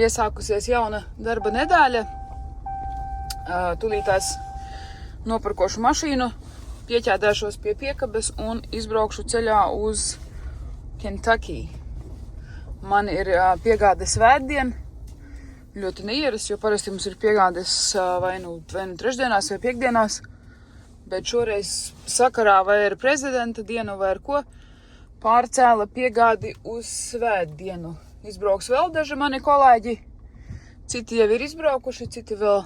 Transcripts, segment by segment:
iesākusies jauna darba nedēļa. Tūlītās nopirkošu mašīnu, pieķēdēšos pie piekabes un izbraukšu ceļā uz Kentucky. Man ir piegādes svētdien, ļoti neierasts, jo parasti mums ir piegādes vai nu trešdienās vai piekdienās, bet šoreiz sakarā vai ar prezidenta dienu vai ar ko pārcēla piegādi uz svētdienu. Izbrauks vēl daži mani kolēģi, citi jau ir izbraukuši, citi vēl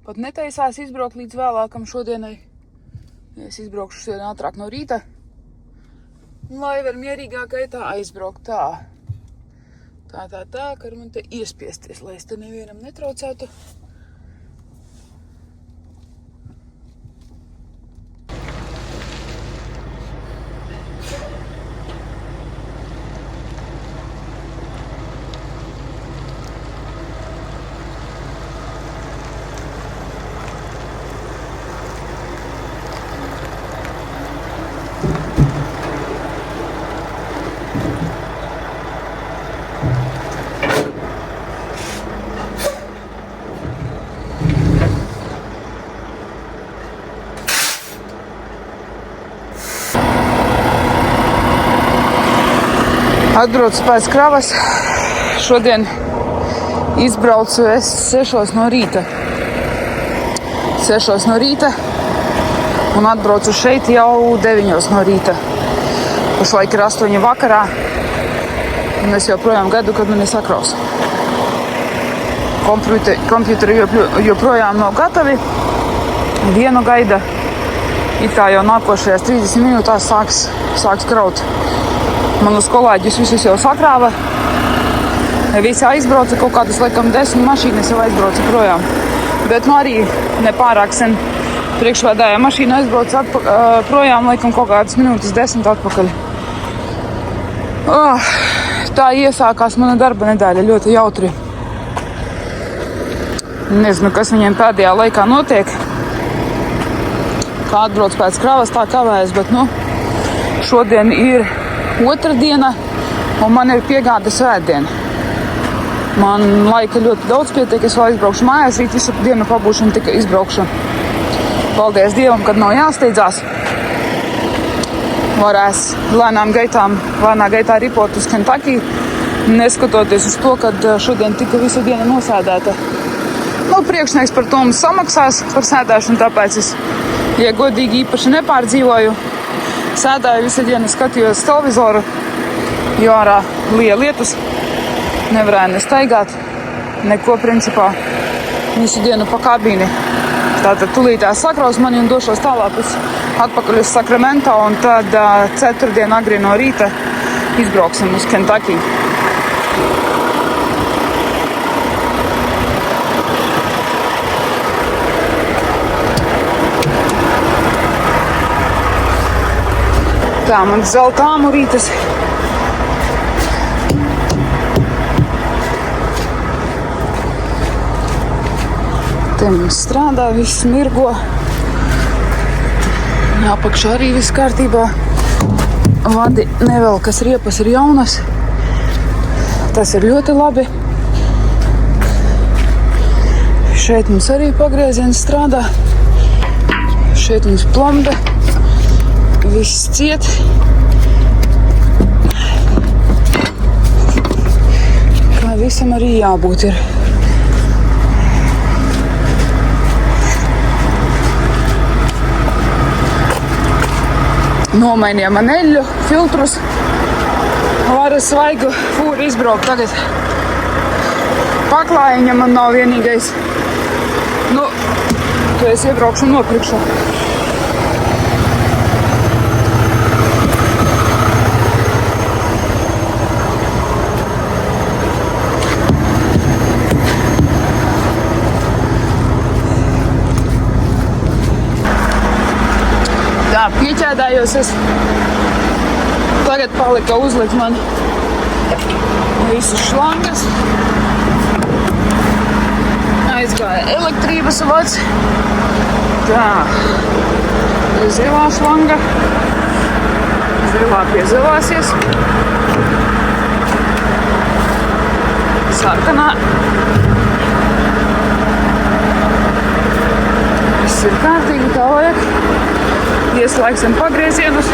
pat netaisās izbraukt līdz vēlākam šodienai. Es izbraukšu šodien ātrāk no rīta, lai var mierīgā gaitā aizbraukt tā, ka man te iespiesties, lai es te nevienam netraucētu. Atbraucu pēc kravas. Šodien izbraucu es 6 no rīta. 6 no rīta un atbraucu šeit jau 9 no rīta. Pašlaik ir 8 vakarā un es joprojām gaidu, kad mani sakraus. Kompjuteri joprojām nav gatavi. Vienu gaida. It kā jau nākošajās 30 minūtās sāks kraut. Manus kolēģus visus jau sakrāva. Visi aizbrauca, kaut kādas, laikam, 10 mašīnas jau aizbrauca projām. Bet arī nepārāk sen priekšvēdājā mašīna aizbrauca projām, laikam, kaut kādas minūtes 10 atpakaļ. Tā iesākās mana darba nedēļa ļoti jautri. Nezinu, kas viņiem pēdējā laikā notiek. Kā atbrauc pēc kravas, tā kavējas, bet, šodien ir otrdiena, un man ir piegāde svētdiena. Man laika ļoti daudz pietiek, es vēl izbraukšu mājās, rīt visu dienu pabūšu un tikai izbraukšu. Paldies Dievam, kad nav jāsteidzās. Varēs lēnā gaitā ripot uz Kentucky, neskatoties uz to, kad šodien tika visa diena nosēdēta. Priekšnieks par to mums samaksās par sēdēšanu, tāpēc es, ja godīgi, īpaši nepārdzīvoju. Sēdāju visu dienu, skatījos televizoru, jo ārā lija lietus, nevarēju nestaigāt, neko principā, visu dienu pa kabīni. Tātad tūlītās sakraus mani un došos tālāk atpakaļ uz Sacramento, un tad ceturtdien agri no rīta izbrauksim uz Kentucky. Tā, man zelta āmurītes. Te mums strādā, viss mirgo. Apakšā arī viss kārtībā. Vadi nevelkas, riepas ir jaunas. Tas ir ļoti labi. Šeit mums arī pagrieziens strādā. Šeit mums plombe. Viss ciet. Kā visam arī jābūt ir. Nomainījām aneļu, filtrus. Var svaigu fūru izbraukt tagad. Paklājiņa man nav vienīgais. To es iebraukšu un nopirkšu. Pieķēdājos es. Tagad palika uzlikt man visas šlangas. Aizgāja elektrības vads. Tā. Zilā šlanga. Zilā piezilāsies. sarkanā. Viss ir kārtīgi, kā vajag. Ieslēgsim pagriezienus.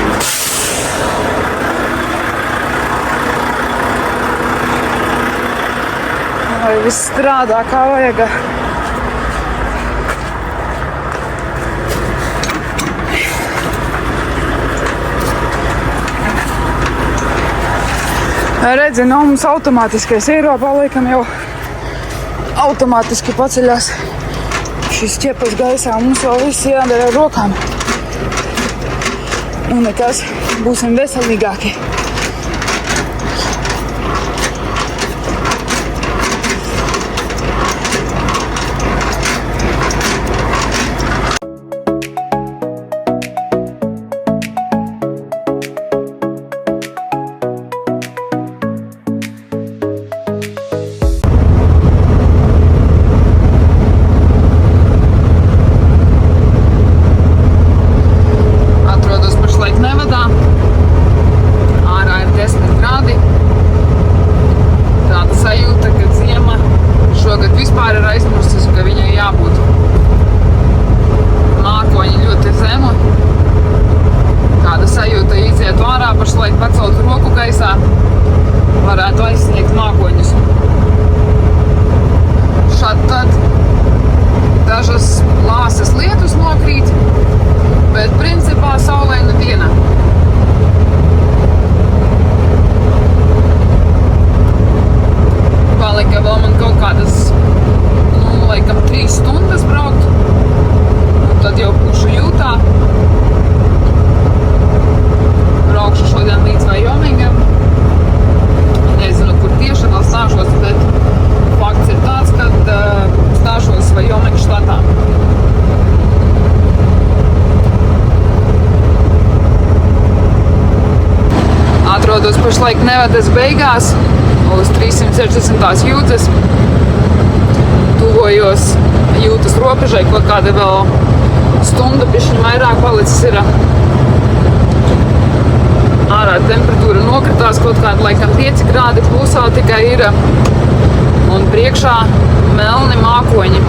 Lai viss strādā, kā vajag. Redzi, no mums automātiskais Eiropā laikam jau automātiski paceļās šis ķepas gaisā. Mums vēl viss jādara ar rokām. Un nekas, būsim veselīgāki. Varētu aizsniegt mākoņus. Šad tad dažas lāsas lietus nokrīt, bet principā saulaina diena. Palika vēl man kaut kādas, laikam 3 stundas braukt, un tad jau pušu jūtā. Braukšu šodien līdz Vajomingam. Nezinu, kur tieši vēl stāšos, bet fakts ir tāds, ka stāšos Vajominga štatā. Atrodos pašlaik Nevadas beigās uz 360. jūdzes. Tuvojos jūtas robežai, kaut kāda vēl stunda, pišķiņ vairāk palicis ir. Ārā temperatūra nokritās kaut kāda laikam 5 grādi plusā tikai ir. Un priekšā melni mākoņi.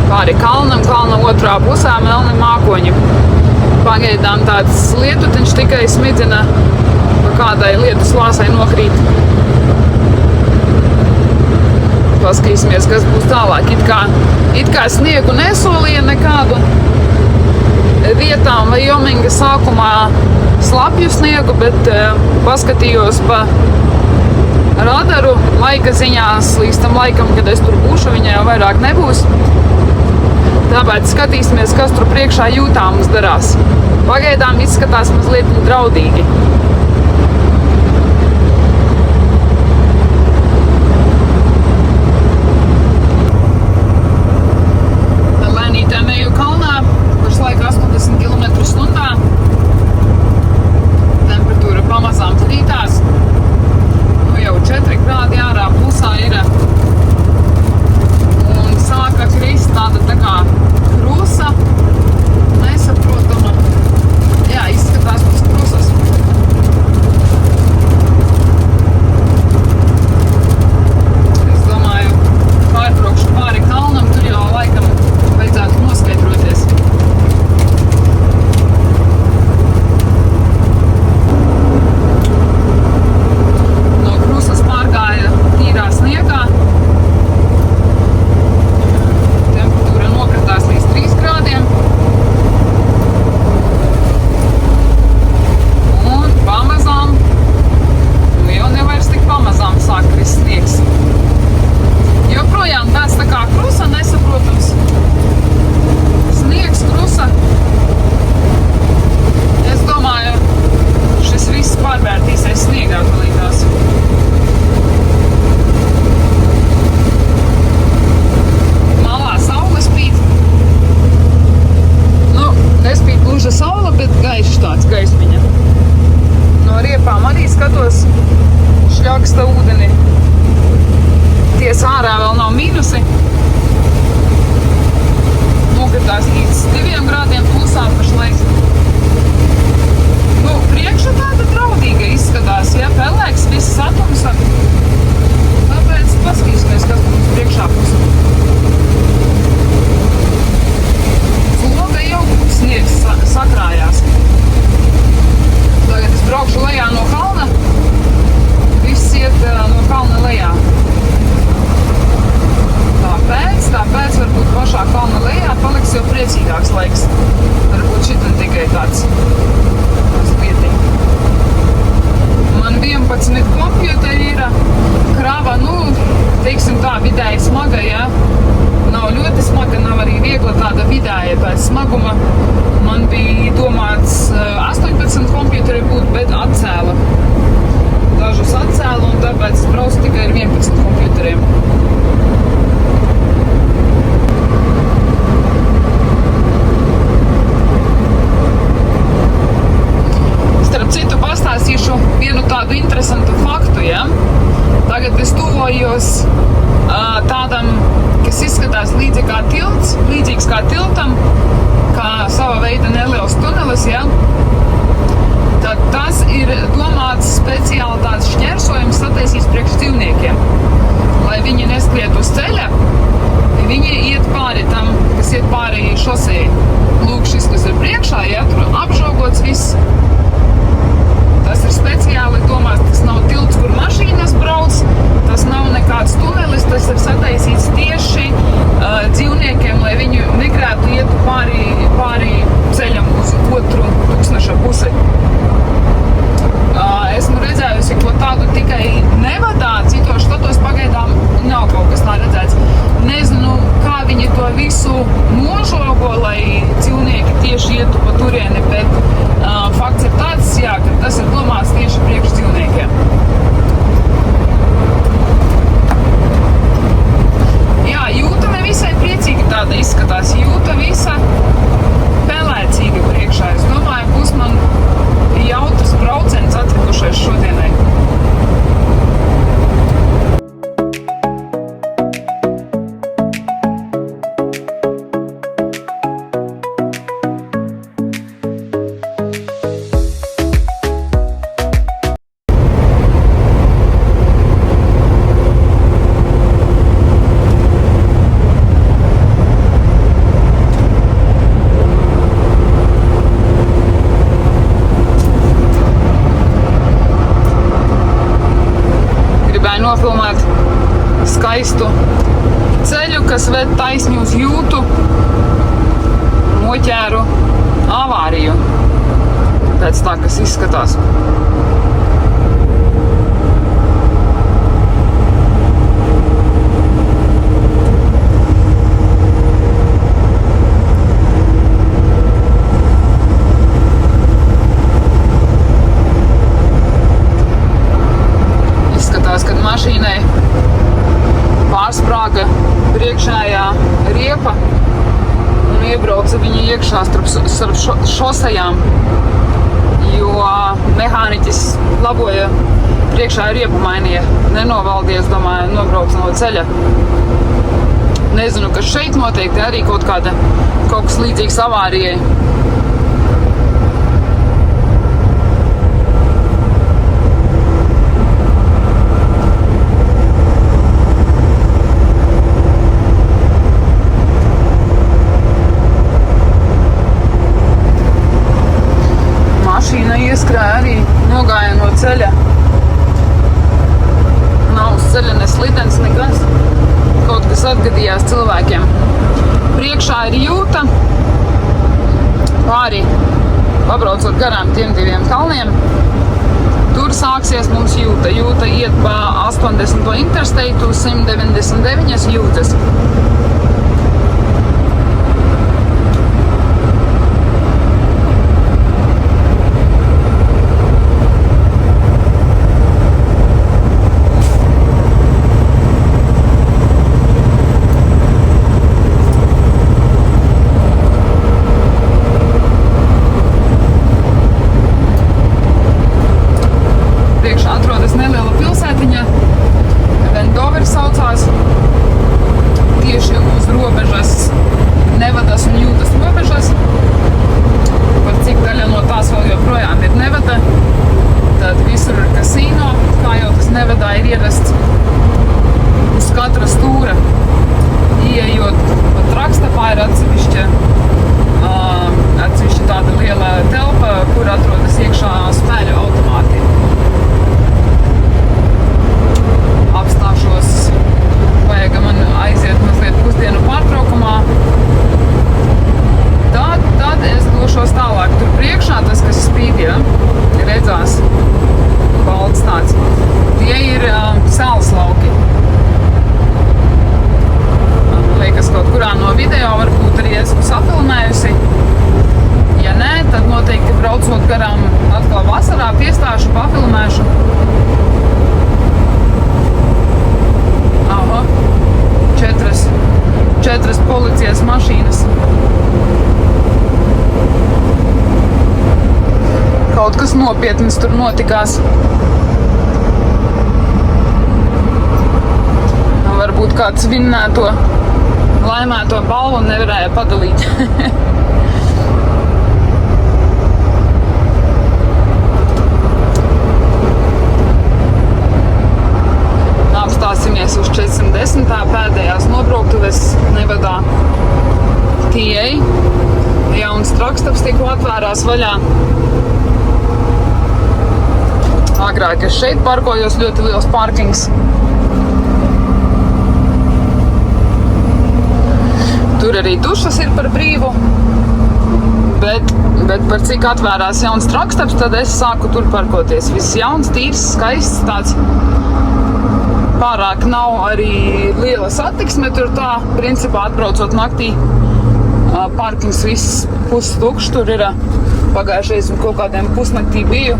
Pāri kalnam, kalna otrā pusē melni mākoņi. Pagaidām tāds lietutiņš tikai smidzina, pa kādai lietus lāsai nokrīt. Paskatīsimies, kas būs tālāk. It kā sniegu nesolīja nekādu vietām Vajominga sākumā slapju sniegu, bet paskatījos pa radaru laika ziņā līdz laikam, kad es tur būšu, viņa jau vairāk nebūs. Tāpēc skatīsimies, kas tur priekšā jūtā mums darās. Pagaidām izskatās mazliet draudīgi. Lēnītēm eju kalnā, pašlaik 80 km/h. Temperatūra pamazām krītās. Jau 4 grādi ārā plusā ir. Un sāka krist tāda tā kā krusa, nesaprotama. Jā, izskatās pēc krusas. tāds lietiņa. Man 11 kompjuteri ir, krava, teiksim tā, vidēji smaga, ja? Nav ļoti smaga, nav arī viegla tāda vidēja pēc smaguma. Man bija domāts 18 kompjuteri būt, bet atcēla. Dažus atcēla un tāpēc braucu tikai ar 11 kompjuteriem. Starp citu pastāstīšu vienu tādu interesantu faktu, ja? Tagad es tuvojos tādam, kas izskatās līdzīgs kā tiltam, kā sava veida neliels tunelis, ja? Tad tas ir domāts speciāli tāds šķērsojums sataisīts priekš dzīvniekiem. Lai viņi neskriet uz ceļa, viņi iet pāri tam, kas iet pāri šosei. Lūk, šis, kas ir priekšā, ja? Tur apžogots viss. Tas ir speciāli domāts, tas nav tilts, kur mašīnas brauc, tas nav nekāds tunelis, tas ir sataisīts tieši dzīvniekiem, lai viņi negrētu iet pāri ceļam uz otru tūkstneša pusi. Esmu redzējusi, ko tādu tikai Nevadā, citos štatos pagaidām nav kaut kas tā redzēts. Nezinu, kā viņi to visu nožogo, lai dzīvnieki tieši ietu pa turieni, bet fakts ir tāds, jā, ka tas ir domāts tieši priekš dzīvniekiem. Jā, jūta nevisai priecīgi tāda izskatās. Jūta visa pelēcīga priekšā. Es domāju, būs man jautras procents atlikušais šodienai. Nofilmēt skaistu ceļu, kas ved taisni uz Jūtu, noķēru avāriju. Pēc tā, kas izskatās. Kad mašīnai pārsprāga priekšējā riepa un iebrauca viņa iekšā starp šosejām, jo mehāniķis laboja priekšēju riepu, mainīja, nenovaldies, domāju, nobrauc no ceļa. Nezinu, kas šeit noteikti arī kaut kas līdzīgs avārijai. Mašīna ieskrēja arī, nogāja no ceļa. Nav uz ceļa ne slidens, nekas. Kaut kas atgadījās cilvēkiem. Priekšā ir Jūta. Pāri, pabraucot garām tiem diviem kalniem, tur sāksies mums Jūta. Jūta iet pa 80. Interstate uz 199 Jūtas. Neliela pilsētiņa, Vendover saucās, tieši uz kaut kas nopietns tur notikās. Varbūt kāds vinnēto, laimēto balvu nevarēja padalīt. Apstāsimies uz 410. pēdējās nobrauktuves Nevadā. TA. Jauns trakstaps tikko atvērās vaļā. Agrāk es šeit parkojos, ļoti liels parkings. Tur arī dušas ir par brīvu, bet par cik atvērās jauns trakstaps, tad es sāku tur parkoties. Viss jauns, tīrs, skaists, tāds pārāk nav arī liela satiksme tur tā, principā atbraucot naktī. Parkings viss pustukšs, tur ir pagājušais un kaut kādiem pusnaktī biju.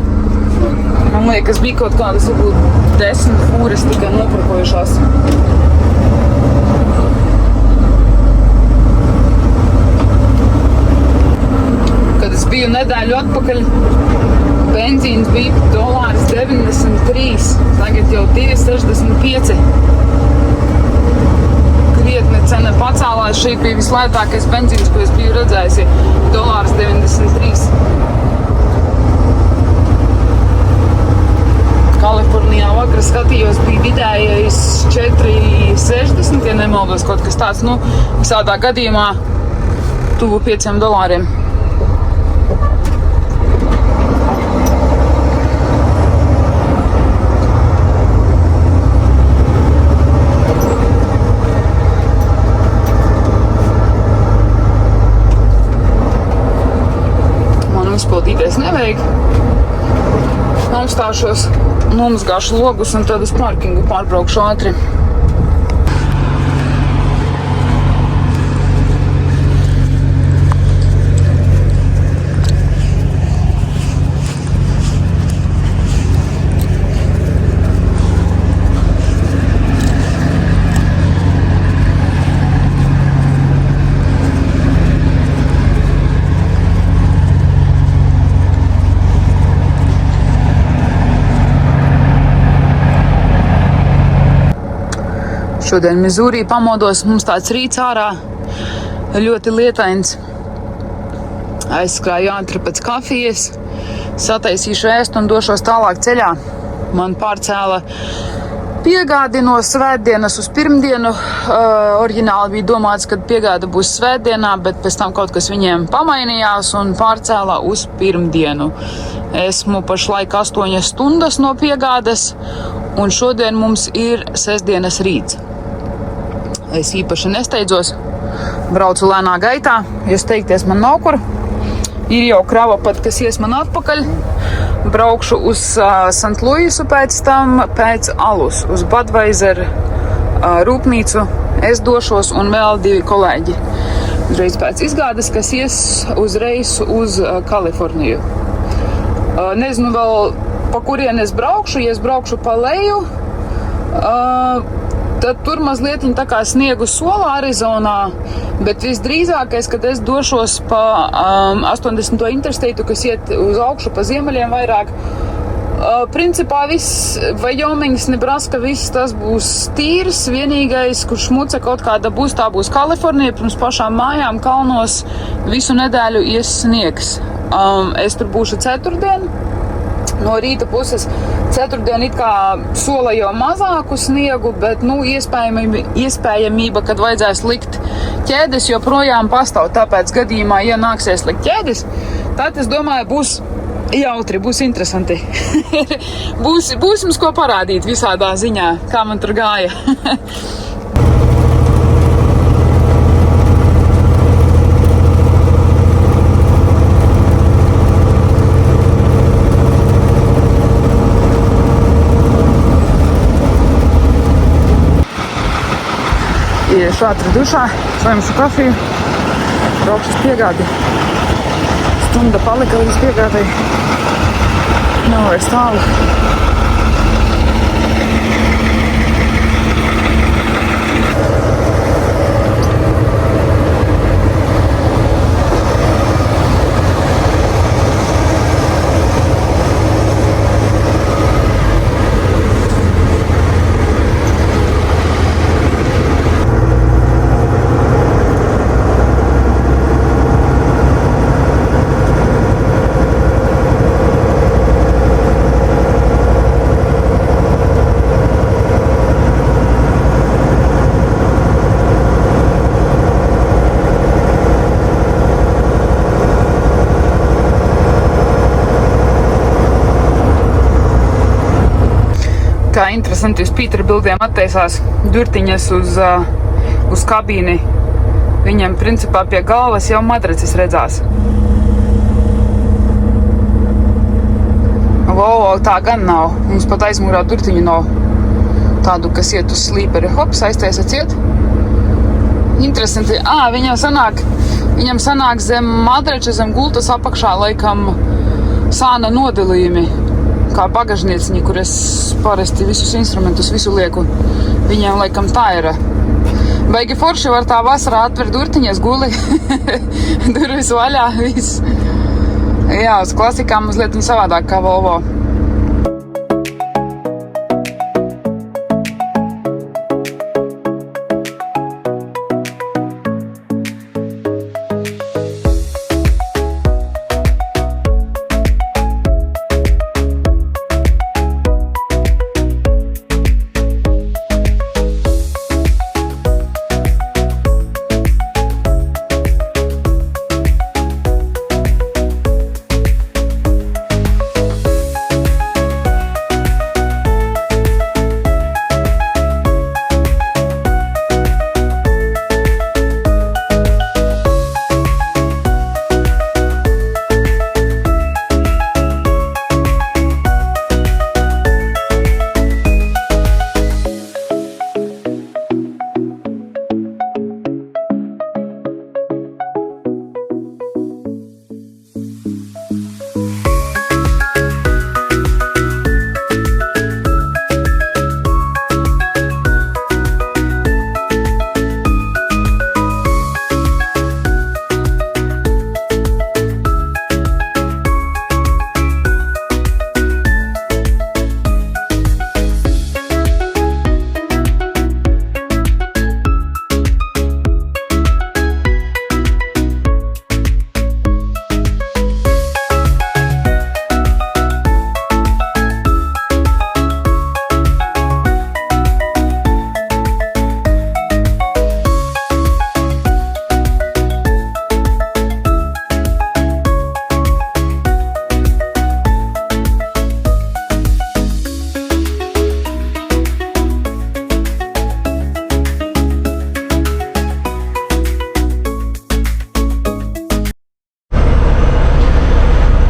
Man liekas, bija kaut kādas varbūt 10 fūres tikai noparkojušās. Kad es biju nedēļu atpakaļ, benzīns bija $1,93, tagad jau 2,65. Krietni cena pacēlās, šī bija vislētākais benzīns, ko es biju redzējusi, $1,93. Kalifornijā vakar skatījos, bija vidējais 4,60, ja nemaldos, kaut kas tāds, visādā gadījumā tuvu $5. Uzpildīties nevajag. Augstāšos, nomazgāšu logus un tad uz parkingu pārbraukšu ātri. Šodien Mizūrī pamodos, mums tāds rīts ārā ļoti lietains. Aizskrāju ātri pēc kafijas, sataisīšu ēst un došos tālāk ceļā. Man pārcēla piegādi no svētdienas uz pirmdienu. Oriģināli bija domāts, ka piegāda būs svētdienā, bet pēc tam kaut kas viņiem pamainījās un pārcēla uz pirmdienu. Esmu pašlaik 8 stundas no piegādes un šodien mums ir sestdienas rīts. Es īpaši nesteidzos, braucu lēnā gaitā, jo steigties man nav kur. Ir jau krava pat, kas ies man atpakaļ. Braukšu uz St. Louisu pēc tam, pēc alus, uz Budweiser rūpnīcu. Es došos un vēl 2 kolēģi. Uzreiz pēc izgādes, kas ies uzreiz uz Kaliforniju. Nezinu vēl, pa kurien es braukšu, ja es braukšu pa leju. Tad tur mazliet tā kā sniegu sola Arizonā, bet visdrīzākais, kad es došos pa 80. intersteitu, kas iet uz augšu pa ziemeļiem vairāk, principā viss, Vajomings, Nebraska, viss tas būs tīrs, vienīgais, kur šmuce kaut kāda būs, tā būs Kalifornija, pirms pašām mājām kalnos visu nedēļu ies sniegs. Es tur būšu ceturtdien. No rīta puses ceturtdien it kā sola jau mazāku sniegu, bet, iespējamība, kad vajadzēs likt ķēdes, joprojām pastāv. Tāpēc gadījumā, ja nāksies likt ķēdes, tad, es domāju, būs jautri, būs interesanti. būs mums ko parādīt visādā ziņā, kā man tur gāja. Iešu ātri dušā, saimšu kafiju, braukšu uz piegādi. Stunda palika līdz piegādai. Nav vairs tālu. Kā interesanti uz Pītera bildiem attaisās durtiņas uz kabīni. Viņam principā pie galvas jau matracis redzās. Wow, tā gan nav. Mums pat aizmugurā durtiņu nav tādu, kas iet uz slīperi. Hops, aiztaisa ciet. Interesanti. Viņam sanāk zem matrača, zem gultas apakšā laikam sāna nodalījumi. Kā bagažnieciņi, kur es parasti visus instrumentus visu lieku. Viņiem laikam tā ir. Baigi forši var tā vasarā atver durtiņas, guli, durvis vaļā, viss. Jā, uz klasikām mazliet savādāk kā Volvo.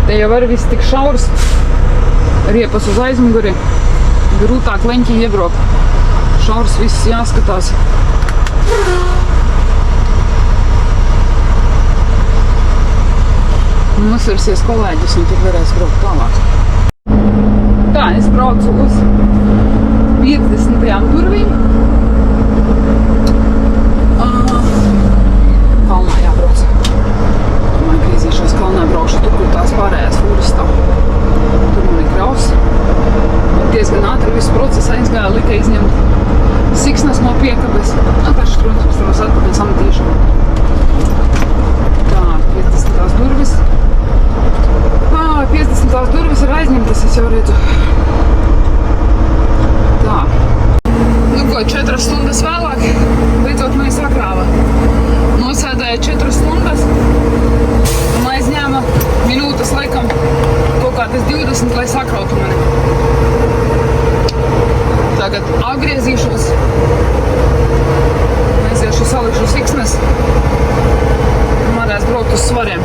Te jau var viss tik šaurs, riepas uz aizmuguri, grūtāk leņķi iebraukt. Šaurs viss jāskatās. Nosversies kolēģis un tad varēs braukt tālāk. Tā, es braucu uz 50. durvīm. Kalnā jābrauc. Domāju, ka izīšos kalnā braukšu tur, kur tās pārējās fūras stāv. Tur man ir kraus. Diezgan ātri visu procesu aizgāja, lika izņemt siksnas no piekabes. Taču, protams, atpakaļ samatīšu. Tā, 50. durvis. 50. durvis ir aizņemtas, es jau redzu. Tā. Nu ko, 4 stundas vēlāk, beidzot mani sakrāva. Nosēdēja 4 stundas un aizņēma minūtes laikam kaut kādas 20, lai sakrautu mani. Tagad atgriezīšos, aiziešu, salikšu siksnes un varēs braukt uz svariem.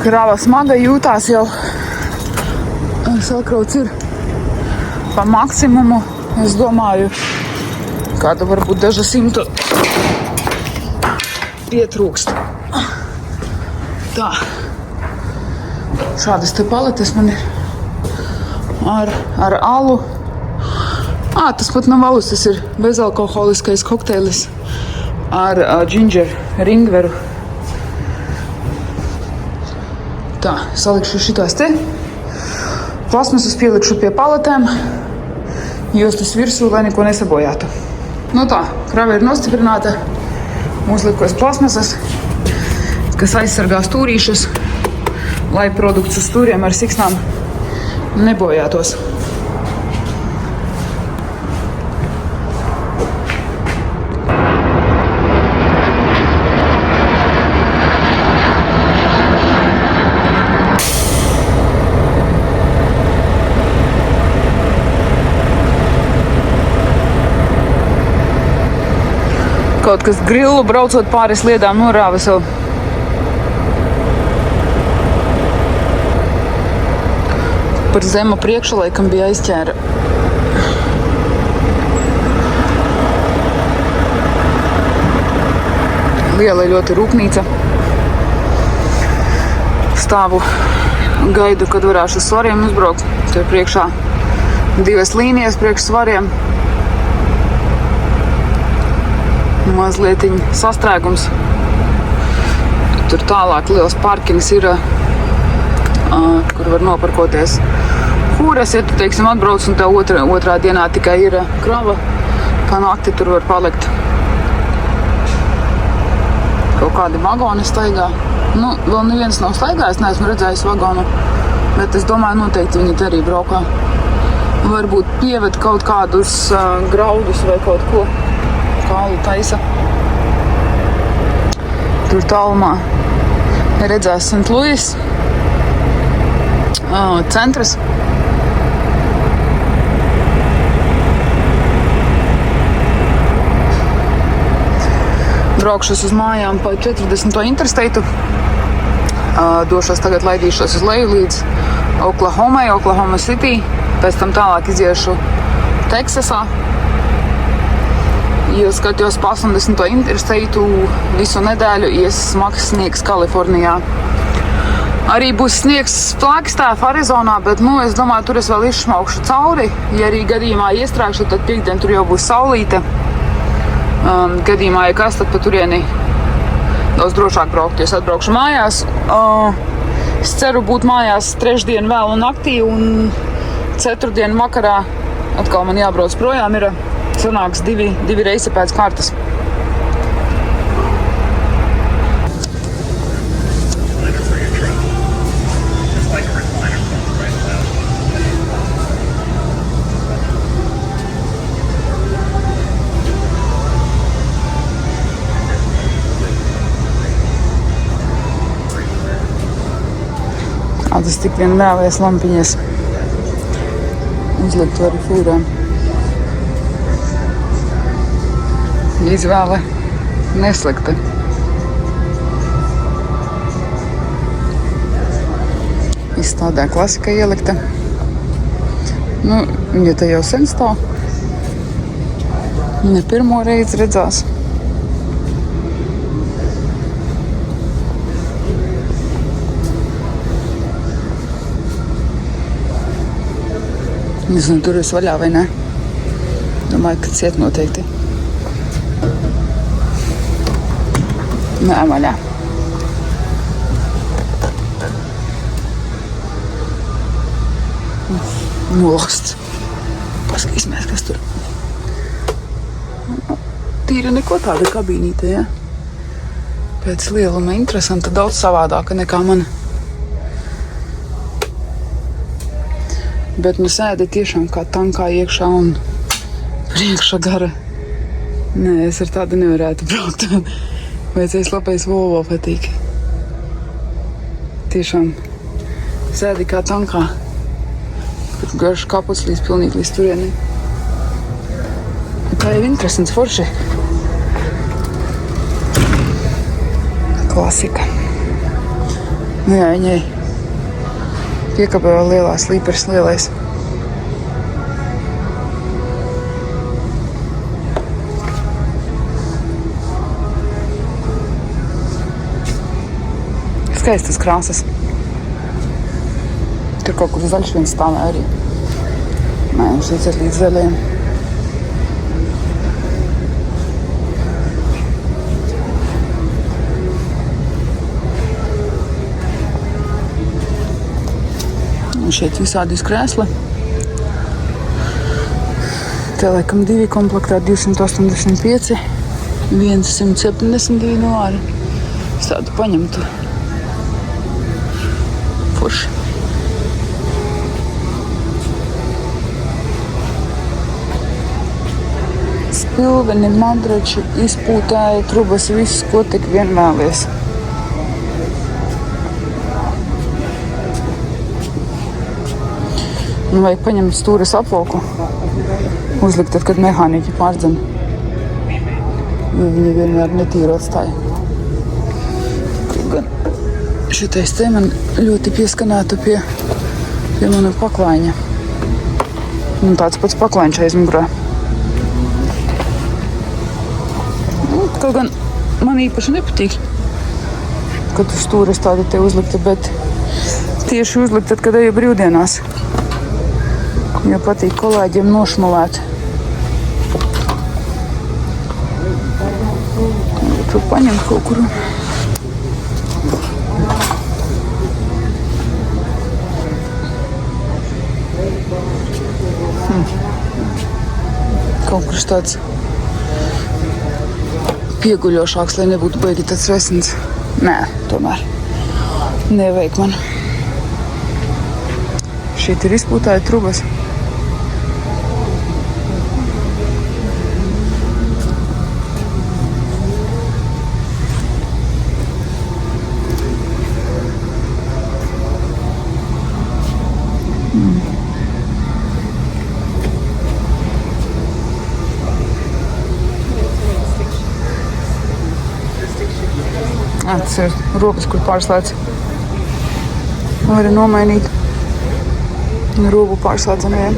Krāva smaga jūtās jau. Sakrauts ir pa maksimumu. Es domāju, kāda varbūt daža 100 pietrūkst. Tā. Šādas te paletes man ir ar alu. Tas pat nav alus, tas ir bezalkoholiskais kokteilis ar ginger ringveru. Tā, salikšu šitās te. Plasmasas pielikšu pie paletēm, jostas virsū, lai neko nesabojātu. Nu tā, krava ir nostiprināta. Uzlikos plasmasas, kas aizsargā stūrīšus, lai produkts uz stūriem ar siksnām nebojātos. kaut kas grillu braucot pāris liedām norāvis vēl. Par zemu priekšu laikam bija aizķēra. Liela ļoti rūpnīca. Stāvu gaidu, kad varēšu uz svariem uzbraukt. Tur priekšā 2 līnijas priekš svariem. Mazlietiņ sastrēgums. Tur tālāk liels parkings ir, kur var noparkoties fūras. Ja tu, teiksim, atbrauc un tev otrā dienā tikai ir krava, pa nakti tur var palikt kaut kādi vagoni staigā. Nu, vēl neviens nav staigājis, neesmu redzējis vagonu, bet es domāju, noteikti viņi te arī braukā. Varbūt pieved kaut kādus graudus vai kaut ko. Kālu taisa. Tur tālumā redzēs St. Louis centrs. Braukšos uz mājām pa 40. intersteitu. Došos tagad laidīšos uz leju līdz Oklahoma City. Pēc tam tālāk iziešu Teksasā. Jo skatījos pa 80. intersteitu visu nedēļu, ies smags sniegs Kalifornijā. Arī būs sniegs Flagstaff, Arizonā, bet, es domāju, tur es vēl izšmaukšu cauri. Ja arī gadījumā iestrēgšu, tad piekdien tur jau būs saulīte. Gadījumā, ja kas, tad pa turieni daudz drošāk braukt, jo es atbraukšu mājās. Es ceru būt mājās trešdien vēlu naktī un ceturtdien vakarā atkal man jābrauc projām ir. Sanāks divi reisi pēc kārtas. Tas tik vien vēlies lampiņas uzlikt arī fūrām. Izvēle neslikta. Izstādē klasika ielikta. Viņa te jau sen stāv. Ne pirmo reizi redzās. Nezinu, tur es vaļā vai ne. Domāju, ka ciet noteikti. Nē, vaļā. Nolosts. Paskatīsimies, kas tur. Tīra neko tāda kabīnīte, ja? Pēc lieluma interesanta, daudz savādāka nekā mana. Bet sēde tiešām kā tankā iekšā un priekša gara. Nē, es ar tādu nevarētu braukt. Vajadzēs labais Volvo patīk. Tiešām sēdi kā tankā. Pat garš kaputs pilnīgi līdz turienei. Tā jau interesants forši. Klasika. Jā, viņai piekabē vēl lielās līperis lielais. Skaistas krāsas. Tur kaut kur zaļš viens stāvē arī. Nē, mums līdz zaļajiem. Un šeit visādi krēsli. Te laikam 2 komplektā 285, 172 dolāri. Es tādu paņemtu. Forši. Spilveni, madrači, izpūtēji, trubas, viss, ko tik vien vēlies. Vajag paņemt stūres apvalku, uzlikt tad, kad mehāniķi pārdzen. jo viņi vienmēr netīru atstāja. Kaut gan šitais te man ļoti pieskanētu pie mana paklājiņa. Un tāds pats paklājiņš aizmugurā. Kaut gan man īpaši nepatīk, ka tu stūres tāda te uzlikta, bet tieši uzlikt tad, kad eju brīvdienās. Jo patīk kolēģiem nošmalēt. To paņemt kaut kur. Kaut kur tāds pieguļošāks, lai nebūtu baigi tāds resns. Nē, tomēr nevajag man. Šeit ir izpūtāja trubas. Tas ir rokas, kur pārslēdz. Var arī nomainīt robu pārslēdzamajiem.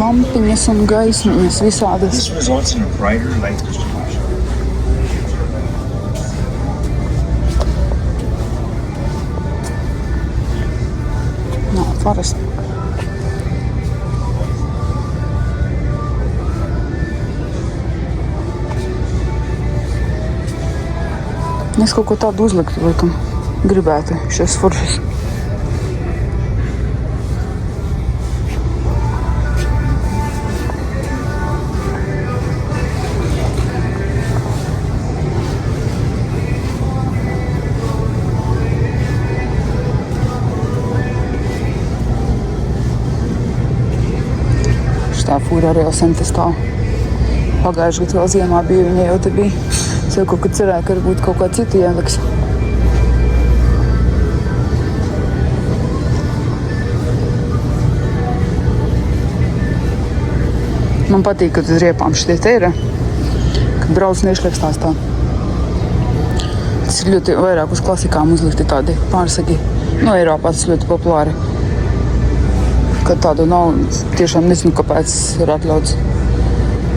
Lampiņas un gaismiņas visādas. Forest. Es kaut ko tādu uzliktu, laikam, gribētu šis foršas. Tā fūra arī jau sen te stāv. Pagājuši gadu vēl ziemā bija, viņa jau te bija. Es jau kaut kad cerēju, ka varbūt kaut kā citu ieliks. Man patīk, kad uz riepām šitie te ir, kad brauc neišliekstās tā. Tas ir ļoti vairāk uz klasikām uzlikti tādi pārsagi. No Eiropā tas ļoti populāri. Kad tādu nav, tiešām nezinu, kāpēc ir atļauts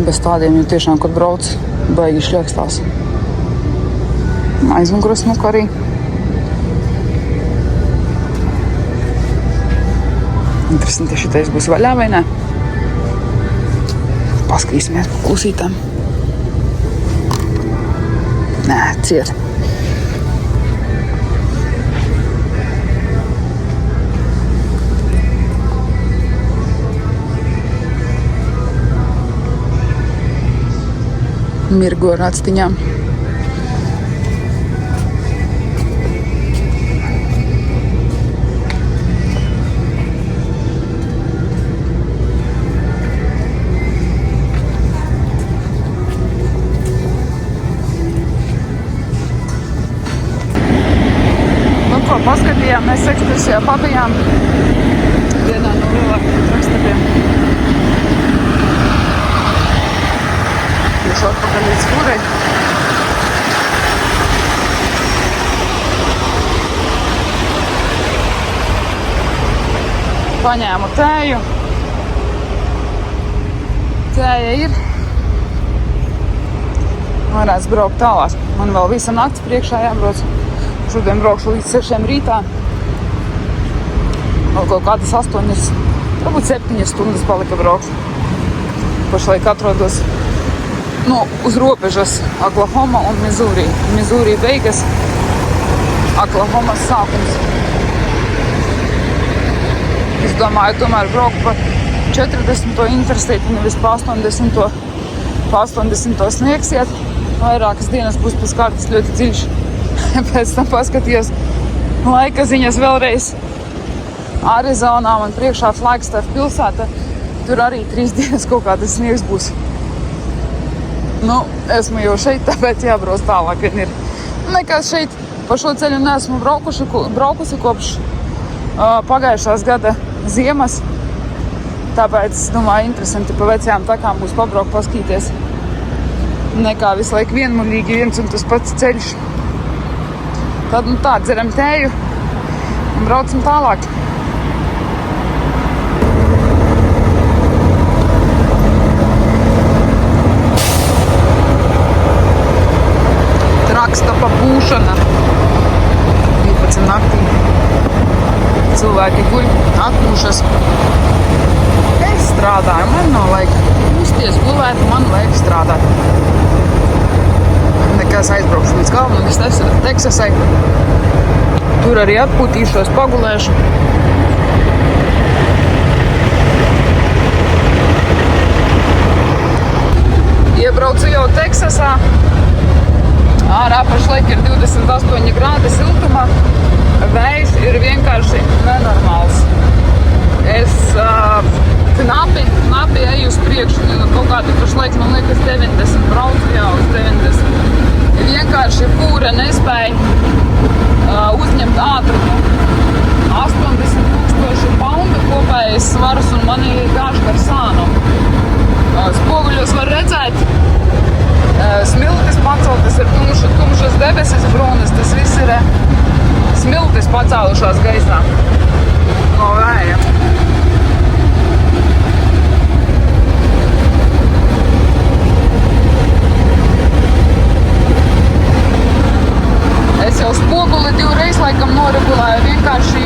bez tādiem, jo tiešām, kad brauc, baigi šļakstās. Aizmugura smuka arī. Interesanti, šitais būs vaļā vai ne? Paskatīsimies pa klusītām. Nē, ciet. Mirgo ar actiņām. Nu ko, paskatījām, mēs ekskursijā pabijām vienā no lielākajiem trakstapiem. Iešu atpakaļ līdz fūrai. Paņēmu tēju. Tēja ir. Varētu braukt tālāk. Man vēl visa nakts priekšā jābrauc. Šodien braukšu līdz 6 rītā. Vēl kaut kādas 8, varbūt 7 stundas palika braukt. Pašlaik atrodos uz robežas Oklahoma un Missouri. Missouri beigas, Oklahomas sākums. Es domāju, tomēr braukt pa 40. interstate, nevis pa 80. Pa 80. sniegsiet. Vairākas dienas būs pēc kārtas ļoti dziļš. Pēc tam paskatījos laika ziņas vēlreiz. Arizonā man priekšā Flagstaff pilsēta. Tur arī 3 dienas kaut kādas sniegs būs. Nu, esmu jau šeit, tāpēc jābrauc tālāk vien ir. Nekas šeit pa šo ceļu neesmu braukusi kopš pagājušās gada ziemas. Tāpēc, domāju, interesanti pa vecajām takām būs pabraukt, paskatīties. Nekā visu laiku vienmuļīgi viens un tas pats ceļš. Tad, nu tā, dzeram tēju un braucam tālāk. Trakstapa būšana 12 naktī. Cilvēki guļ, atpūšas. Es strādāju, man nav laika uzties gulēt, man vajag strādāt. Nekas aizbraukšu līdz galvenam Teksasai. Tur arī atpūtīšos, pagulēšu. Iebraucu jau Teksasā. Ārā pašlaik ir 28 grādi siltumā. Vējš ir vienkārši nenormāls. Es knapi eju uz priekšu. Kaut kādu pašlaik, man liekas, 90 braucu, jā, uz 90. Vienkārši fūra nespēja uzņemt ātrumu. 80,000 poundu kopējais svars un mani gāž gar sānu. Spoguļos var redzēt, smiltis paceltas ir tumšas debesis brūnas, tas viss ir smiltis pacēlušās gaisā no vēja. Es jau spoguli 2 reizes laikam noregulēju, vienkārši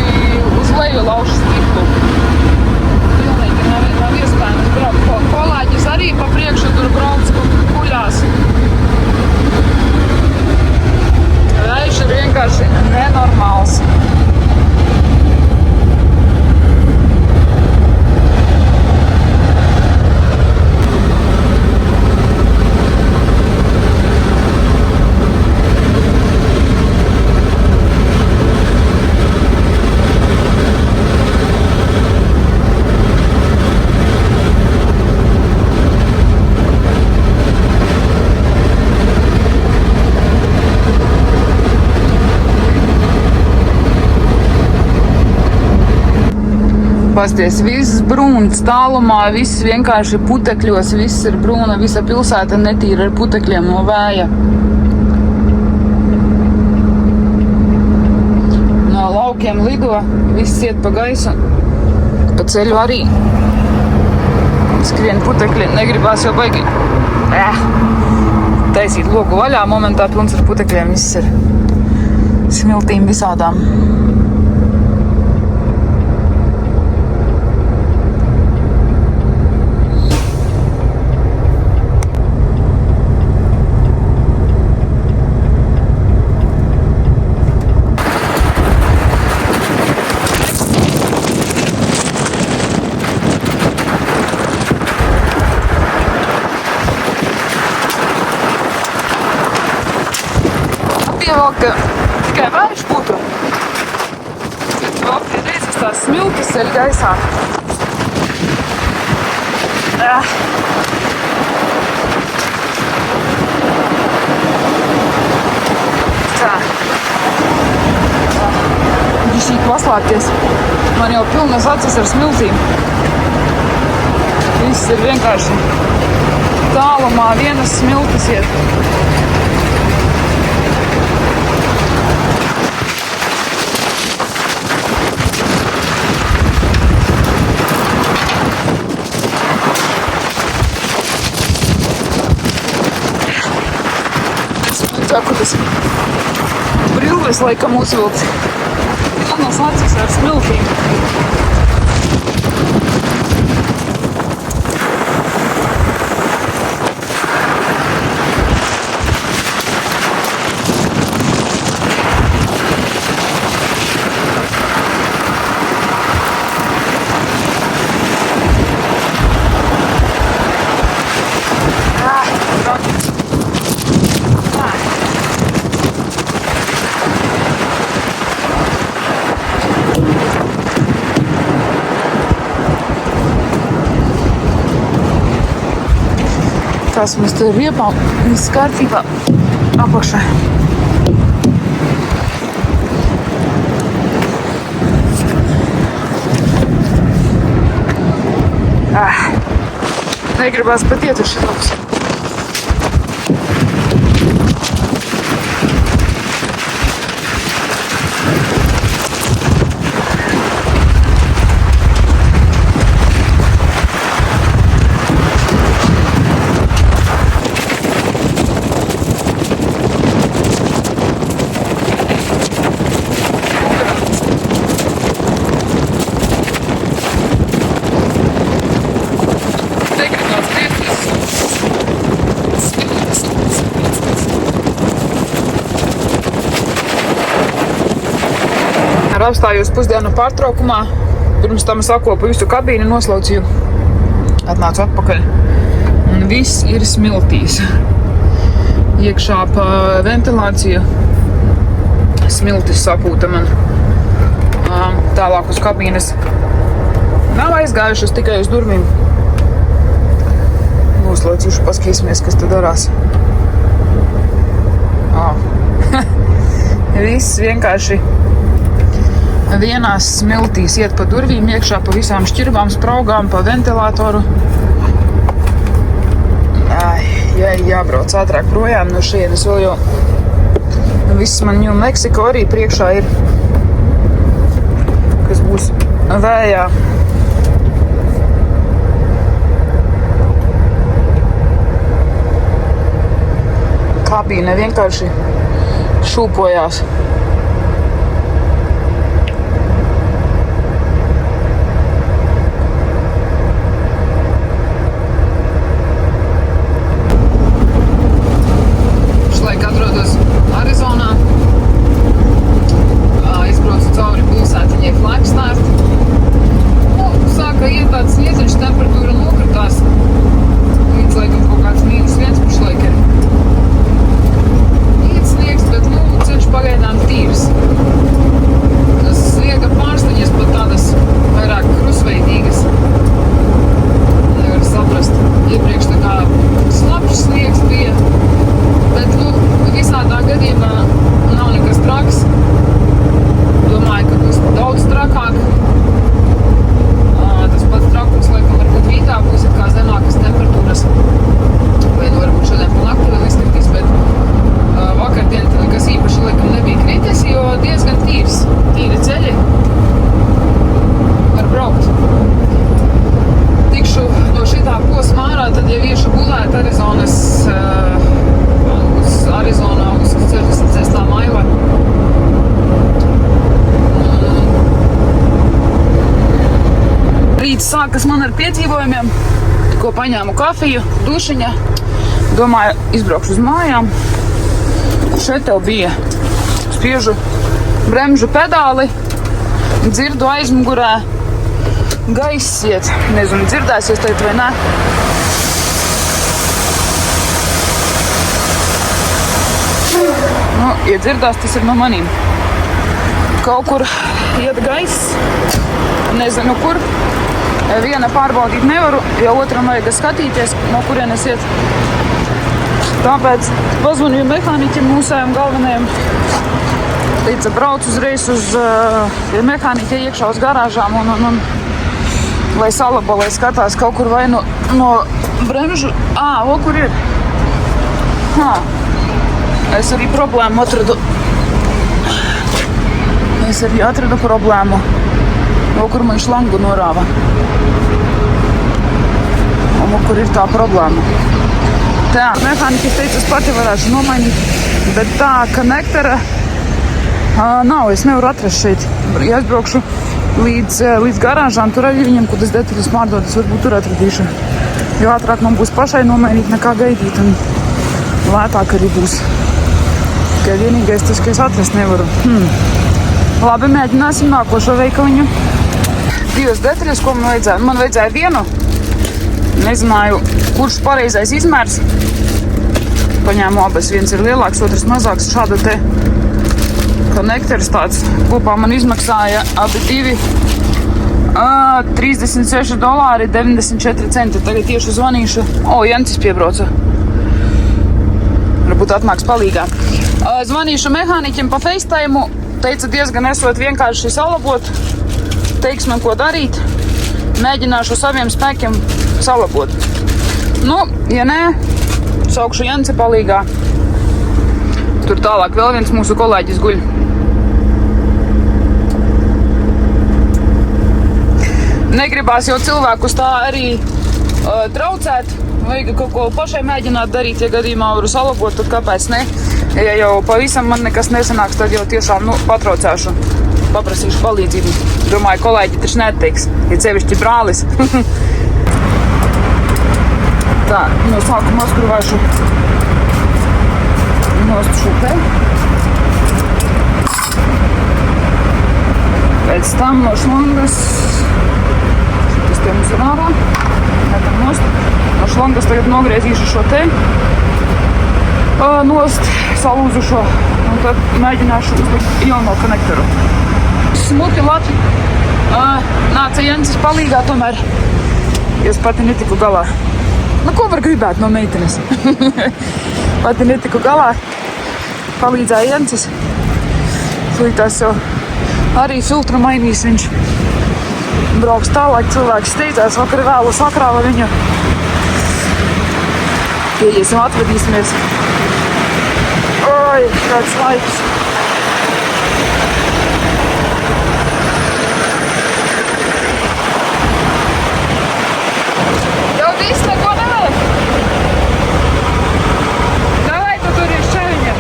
uz leju laušu stiklu. Pilnīgi nav iespējams braukt. Kolēģis arī pa priekšu tur brauc, kuļās. Vējš ir vienkārši nenormāls. Pasties, viss brūns tālumā, viss vienkārši putekļos, viss ir brūna, visa pilsēta netīra ar putekļiem no vēja. No laukiem lido, viss iet pa gaisu, pa ceļu arī. Skrien putekļi, negribās jau baigi. Taisīt loku vaļā, momentā pilns ar putekļiem, viss ir smiltīm visādām. Ka tikai vējš būtu. Vēl pie reizes tās smiltis ceļ gaisā. Tā. Bišķīt paslēpties. Man jau pilnas acis ar smiltīm. Viss ir vienkārši tālumā vienas smiltis iet. Tas brilles laikam uzvilks. Pilnas acis ar smiltīm. Paskāsimies, te ir riepām. Viss kārtībā. Apakšā. Negribās pat iet uz šitos. Apstājos pusdienu pārtraukumā. Pirms tam sakopu visu kabīni, noslaucīju. Atnācu atpakaļ. Un viss ir smiltīs. Iekšā pa ventilāciju. Smiltis sapūta man. Tālāk uz kabīnes. Nav aizgājušas tikai uz durvīm. Noslaucīšu, paskatīsimies, kas te darās. Viss vienkārši vienās smiltīs iet pa durvīm, iekšā pa visām šķirbām, spraugām, pa ventilātoru. Jābrauc ātrāk projām no šienes, vēl jau viss man New Mexico arī priekšā ir, kas būs vējā. Kabīne vienkārši šūpojās. Sākas man ar piedzīvojumiem, ko paņēmu kafiju, dušiņa, domāju, izbraukšu uz mājām. Šeit tev bija, spiežu bremžu pedāli, dzirdu aizmugurē, gaiss iet, nezinu, dzirdēsies teikt vai ne. Nu, ja dzirdās, tas ir no manīm. Kaut kur iet gaiss, nezinu kur. Viena pārbaudīt nevaru, jo otram vajag skatīties, no kurienes iet. Tāpēc pazvanīju mehāniķim mūsējiem galvenajiem. Teica, brauc uzreiz uz mehāniķa iekšā uz garāžām un lai salabo, lai skatās kaut kur vai no bremžu. O, kur ir? Es arī problēmu atradu. Es arī atradu problēmu. Kur man šlangu norāva. Un kur ir tā problēma. Tā, mehāniķis teica, es pati varēšu nomainīt, bet tā konektara nav, es nevaru atrast šeit. Ja es braukšu līdz garāžām, tur arī viņam, kad es detaļas pārdodas, varbūt tur atradīšu. Jo ātrāk man būs pašai nomainīt, nekā gaidīt, un lētāk arī būs. Tikai vienīgais tas, ka es atrast nevaru. Labi, mēģināsim nākošo veikaliņu. Divas detaļas, ko man vajadzēja. Man vajadzēja vienu. Nezināju, kurš pareizais izmērs. Paņēmu abas. Viens ir lielāks, otrs mazāks. Šāda te konektors tāds. Kopā man izmaksāja abi divi $36.94. Tagad tieši zvanīšu. Jancis piebrauca. varbūt atnāks palīgā. Zvanīšu mehāniķim pa FaceTime, teica diezgan esot vienkārši salabot, teiks man, ko darīt, mēģināšu saviem spēkiem salabot. Nu, ja nē, saukšu Janci palīgā. Tur tālāk vēl viens mūsu kolēģis guļ. Negribās jau cilvēkus tā arī traucēt, vajag kaut ko pašai mēģināt darīt, ja gadījumā varu salabot, tad kāpēc ne? Ja jau pavisam man nekas nesanāks, tad jau tiešām, patraucēšu, paprasīšu palīdzību. Domāju, kolēģi taču neteiks, ja sevišķi brālis. Tā, no sākuma uzkurvāšu nost šo te. Pēc tam no šlangas, šitas te mums ir ārā, metam nost. No šlangas tagad nogriezīšu šo te nost, salūzu šo, un tad mēģināšu uzlikt jauno konektoru. Smuki lati. Nāca Jancis palīgā tomēr, jo es pati netiku galā. Ko var gribēt no meitenes? Pati netiku galā, palīdzēja Jancis. Slītās jau arī filtru mainīs viņš. Brauks tālāk, cilvēks steidzās, vakar vēlu sakrāva viņu. Iesim, atvedīsimies. Oi, kāds laiks. Jau viss neko nevēl. Davai, tu tur ir šķeviņa.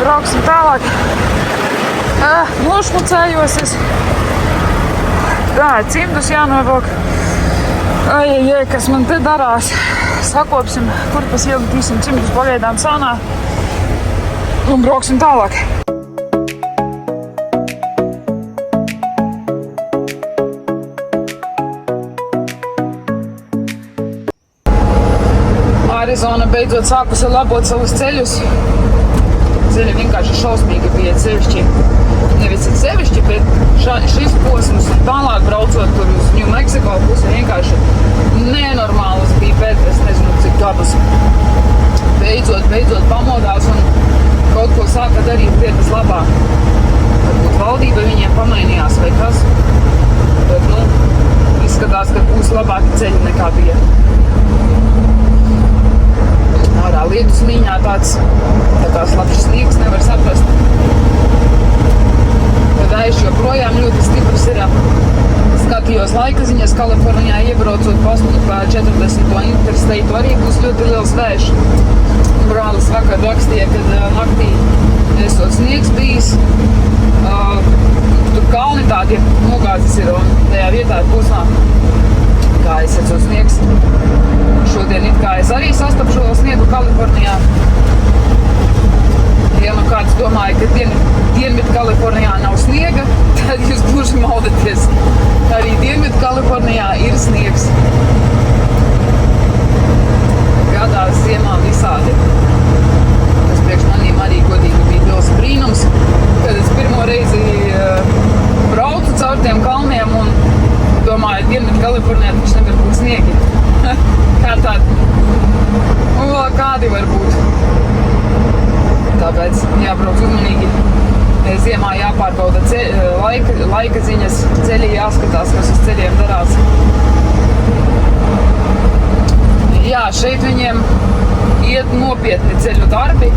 Brauksim tālāk. Nošmucējos es. Tā, cimdus jānovelk. Ai, kas man te darās. Sakopsim, kurpas ieliktīsim cimdus pagaidām sānā. Un brauksim tālāk. Arizona beidzot sākusi labot savus ceļus. Ceļi vienkārši šausmīgi bija sevišķi. Nevis sevišķi, bet šis posms un tālāk braucot tur uz New Mexico pusi vienkārši nenormālas bija, bet es nezinu, cik gadus. Beidzot pamodās un kaut ko sāka darīt lietas labā. Varbūt valdība viņiem pamainījās vai kas, bet, izskatās, ka būs labāki ceļi nekā bija. Ārā lietus līņā tāds kā slapšs sniegs, nevar saprast. Vējš joprojām ļoti stiprs ir. Skatījos laika ziņas, Kalifornijā iebraucot pa 40. interstate arī būs ļoti liels vējš. Brālis vakar rakstīja, kad naktī esot sniegs bijis. Tur kalni tādi nogāzes ir un tajā vietā pusnā gājis esot sniegs. Šodien it kā es arī sastapšu vēl sniegu Kalifornijā. Ja kāds domāja, ka Dienvidu Kalifornijā nav sniega, tad jūs gluži maldaties. Arī Dienvidu Kalifornijā ir sniegs. Gadās ziemā visādi. Tas priekš manīm arī godīgi bija liels brīnums, kad es pirmo reizi braucu caur tiem kalniem un domāju, Dienvidu Kalifornijā taču nevar būt sniegi. Kā tādi? Un vēl kādi var būt. Tāpēc jābrauc uzmanīgi. Ziemā jāpārbauda laika ziņas, ceļi jāskatās, kas uz ceļiem darās. Jā, šeit viņiem iet nopietni ceļu darbi.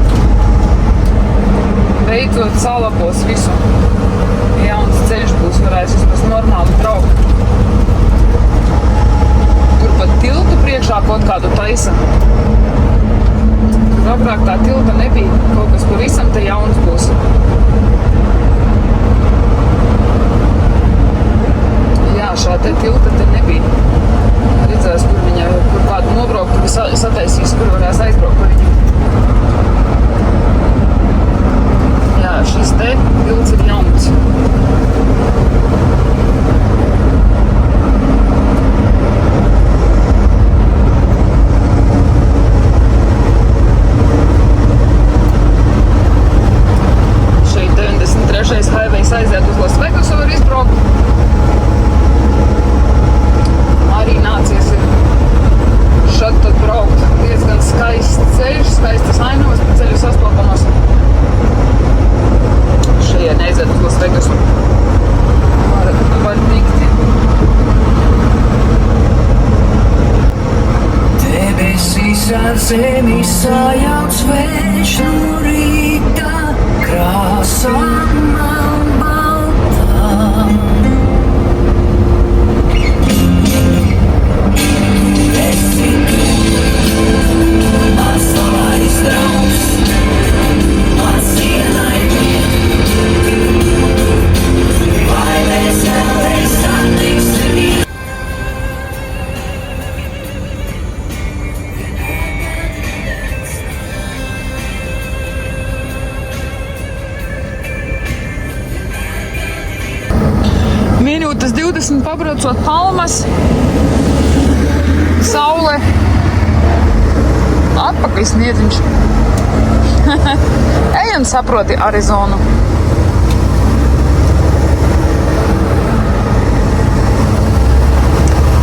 Beidzot salabos visu. Jauns ceļš būs, varēs vismaz normāli braukt. Tur pat tiltu priekšā kaut kādu taisa. Agrāk tā tilta nebija, kaut kas pavisam te jauns būs. Jā, šā te tilta te nebija. Redzēs, kur kādu nobraukt, tur sataisīs, kur varēs aizbraukt par viņu. Jā, šis te tilts ir jauns. Highways aiziet uz Las Vegasu, var izbraukt. Zem zemes sajauc vējš no rīta, krāsām baltām. Esi tu, mans labais draugs, mans ienaidnieks. Vai mēs vēlreiz satiksimies? Minūtes 20 pabraucot palmas, saule, atpakaļ sniedziņš. Ej un saproti Arizonu.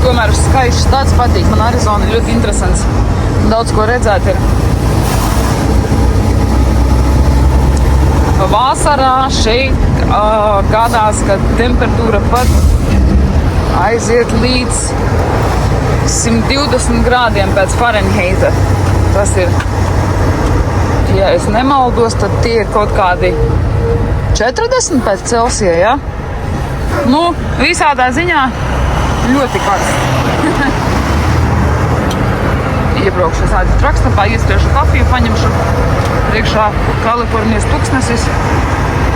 Tomēr skaists tāds patīk, man Arizona ir ļoti interesants. Daudz ko redzēt ir. Vasarā šeit gadās, kad temperatūra pat aiziet līdz 120 grādiem pēc Farenheita. Tas ir, ja es nemaldos, tad tie ir kaut kādi 40 pēc Celsija, ja? Nu, visādā ziņā ļoti karsts. Iebraukšu sādi trakstapā, ieskriešu kafiju, paņemšu priekšā Kalifornijas tuksnesis.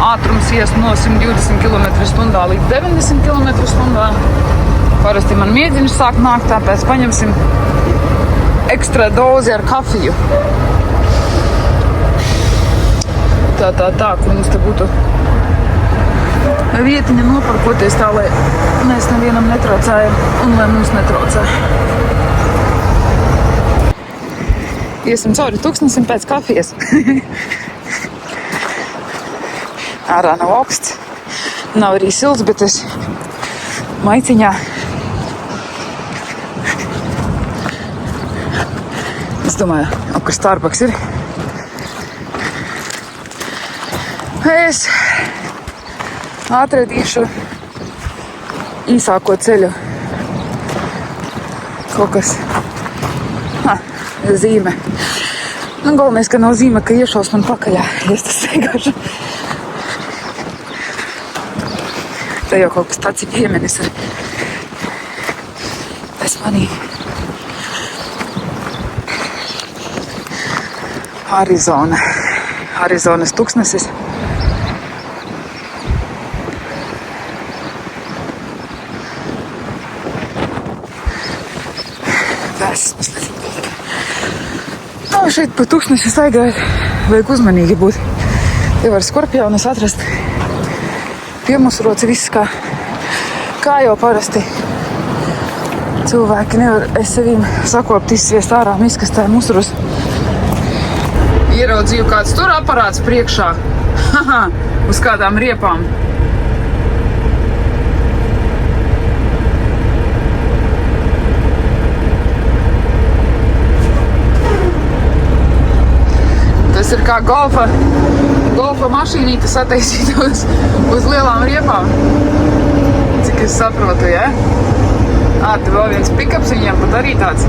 Ātrums ies no 120 km/h līdz 90 km/h. Parasti man miedziņš sāk nākt, tāpēc paņemsim ekstra dozi ar kafiju. Tā, kur mums te būtu vietiņa noparkoties tā, lai mēs nevienam netraucējam un lai mums netraucē. Iesim cauri tuksnesim pēc kafijas. Ārā nav augsts, nav arī silts, bet es maiciņā. Es domāju, kur Starbucks ir. Es atradīšu īsāko ceļu. Kaut kas. Zīme. Nu, galvenais, ka nav zīme, ka iešaus man pakaļā, ja es tas vienkārši. Te jau kaut kas tāds ir piemenis ar bez manī. Arizona. Arizonas tuksnesis. Šeit pa tuksnesi staigājot, vajag uzmanīgi būt. Te var skorpionus atrast. Piemusurots viss, kā jau parasti. Cilvēki nevar sevīm sakopt, izsviest ārā, izkastē musurus. Ieraudzīju kāds tur aparāts priekšā. Uz kādām riepām. Tas ir kā golfa mašīnīte sataisīta uz lielām riepām. Cik es saprotu, ja? Te vēl viens pikaps viņiem pat arī tāds.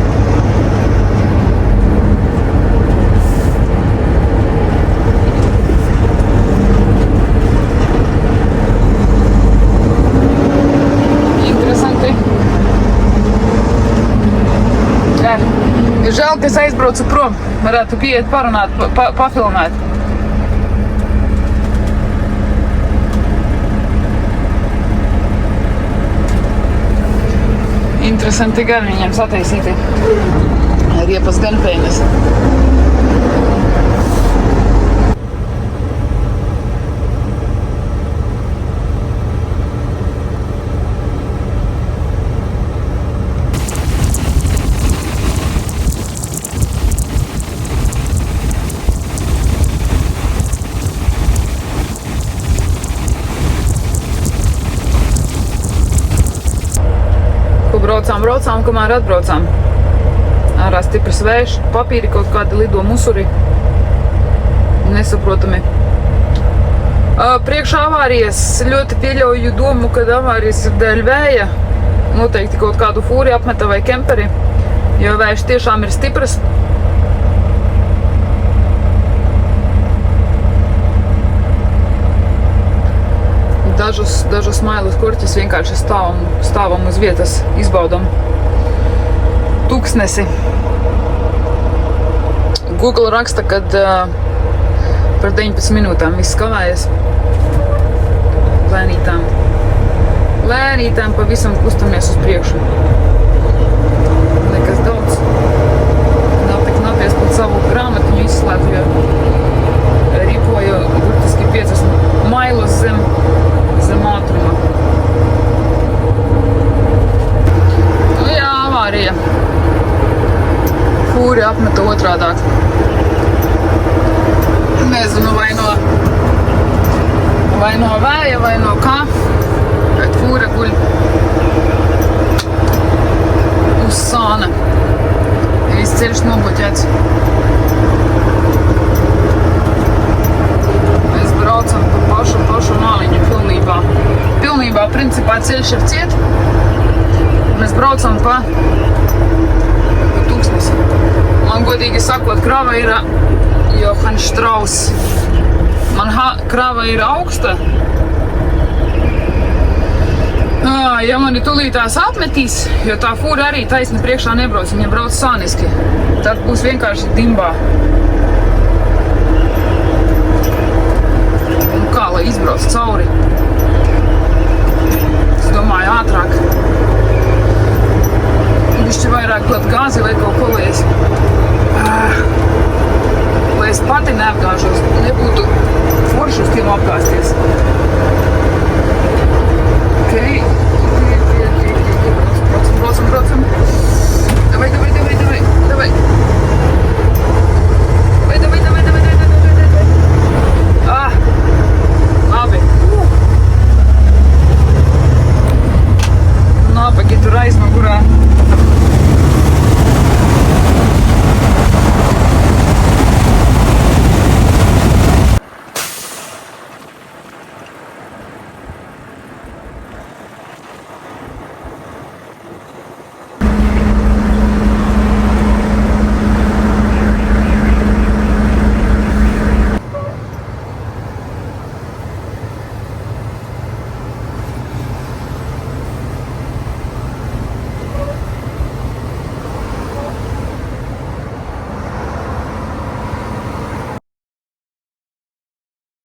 Interesanti. Jā. Ir žēl, ka es aizbraucu prom. Varētu pieiet parunāt, pafilmēt. Interesanti gan viņiem sataisīti. Riepas gan pēnes. Braucām, kamēr atbraucām. Ārā stiprs vējš, papīri kaut kādi lido musuri. Nesaprotami. Priekš avārijas ļoti pieļauju domu, kad avārijas ir dēļ vēja. Noteikti kaut kādu fūri apmeta vai kemperi, jo vējš tiešām ir stiprs. dažus mailus kurķus vienkārši stāvam uz vietas, izbaudam Tuksnesi. Google raksta, kad par 19 minūtām viss kavējas. Lēnītām pavisam kustamies uz priekšu. Nekas daudz. Nav tik napies pat savu grāmatiņu izslētu, jo ripoju burtiski 5 mailus zem ātruma. Nu jā, avārija. Fūri apmeta otrādāk. Nezinu, vai no vēja, vai no kā, bet fūra guļ uz sāna. Viss ceļš nobloķēts. Mēs braucam pa pašu māliņu pilnībā, principā ceļš ir ciet. Mēs braucam pa Tuksnesi. Man godīgi sakot, krava ir Johann Strauss. Man krava ir augsta. Ja mani tūlītās apmetīs, jo tā fūra arī taisni priekšā nebrauc, viņa brauc sāniski. Tad būs vienkārši dimbā. Un kā, lai izbrauc cauri? Es domāju, ātrāk. Bišķi vairāk dot gāzi vai kaut ko, lai es pati neapgāžos, nebūtu forši uz tiem apgāsties. Ok. Braucam. Davai.